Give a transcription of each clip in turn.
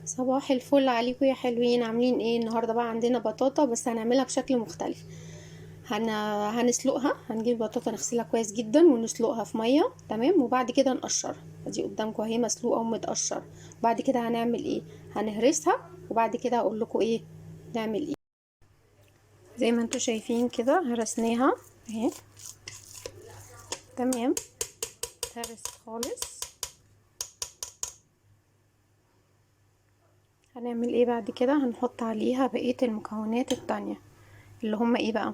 صباح الفل عليكم يا حلوين، عاملين ايه؟ النهارده بقى عندنا بطاطا بس هنعملها بشكل مختلف. هنسلقها، هنجيب بطاطا نغسلها كويس جدا ونسلقها في ميه، تمام، وبعد كده نقشرها. دي قدامكم اهي مسلوقه ومتقشره. بعد كده هنعمل ايه؟ هنهرسها، وبعد كده هقول لكم ايه نعمل ايه. زي ما انتم شايفين كده هرسناها اهي، تمام، هرس خالص. هنعمل ايه بعد كده؟ هنحط عليها بقية المكونات التانية اللي هما ايه بقى؟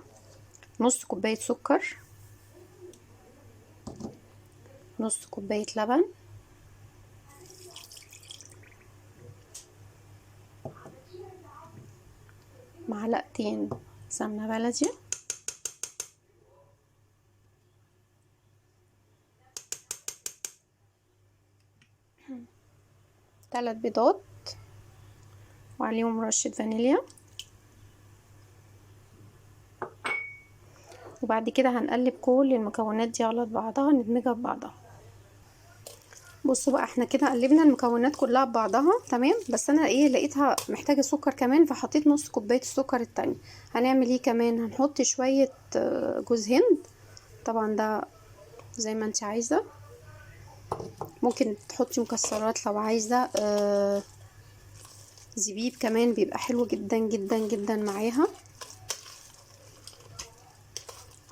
نص كوباية سكر، نص كوباية لبن، معلقتين سمنة بلدي، 3 بيضات وعليهم رشة فانيليا. وبعد كده هنقلب كل المكونات دي على بعضها، ندمجها ببعضها. بصوا بقى، احنا كده قلبنا المكونات كلها ببعضها، تمام، بس انا ايه لقيتها محتاجة سكر كمان، فحطيت نص كوباية السكر التانية. هنعمل ايه كمان؟ هنحط شوية جوز هند، طبعا ده زي ما انت عايزة، ممكن تحطي مكسرات لو عايزة. زبيب كمان بيبقى حلو جدا جدا جدا معاها.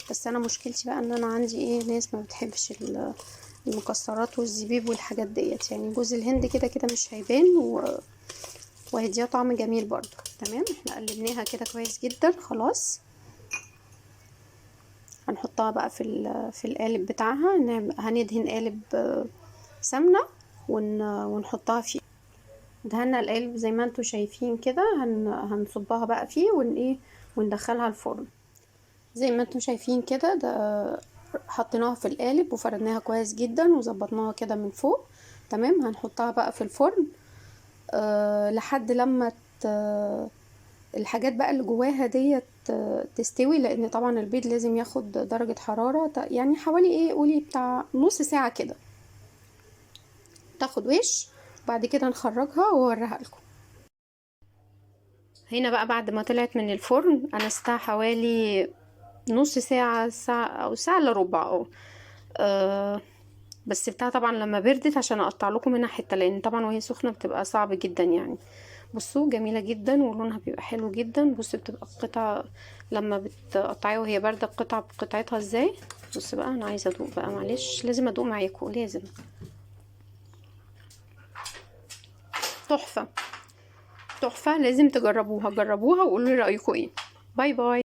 بس انا مشكلتي بقى ان انا عندي ايه، ناس ما بتحبش المكسرات والزبيب والحاجات ديت، يعني جوز الهند كده كده مش هيبان وهيديها طعم جميل برضو. تمام، احنا قلبناها كده كويس جدا خلاص. هنحطها بقى في القالب بتاعها، هندهن قالب سمنة ونحطها فيه. دهنا القالب زي ما انتوا شايفين كده، هنصبها بقى فيه وندخلها الفرن زي ما انتم شايفين كده. ده حطيناها في القالب وفردناها كويس جدا وظبطناها كده من فوق، تمام. هنحطها بقى في الفرن لحد لما الحاجات بقى اللي جواها ديت تستوي، لان طبعا البيض لازم ياخد درجة حرارة، يعني حوالي ايه، قولي بتاع نص ساعة كده تاخد وش. بعد كده نخرجها واوريها لكم. هنا بقى بعد ما طلعت من الفرن انا استها حوالي نص ساعة، ساعة او ساعة الا ربع بس سبتها طبعا لما بردت عشان اقطع لكم منها حته، لان طبعا وهي سخنه بتبقى صعب جدا يعني. بصوا جميله جدا ولونها بيبقى حلو جدا. بصوا بتبقى قطعه لما بتقطعيها وهي بارده، قطعه بقطعتها ازاي. بص بقى، انا عايزه ادوق بقى، معلش لازم ادوق معاكم، لازم. تحفه تحفه، لازم تجربوها، جربوها وقولوا لي رايكم ايه. باي باي.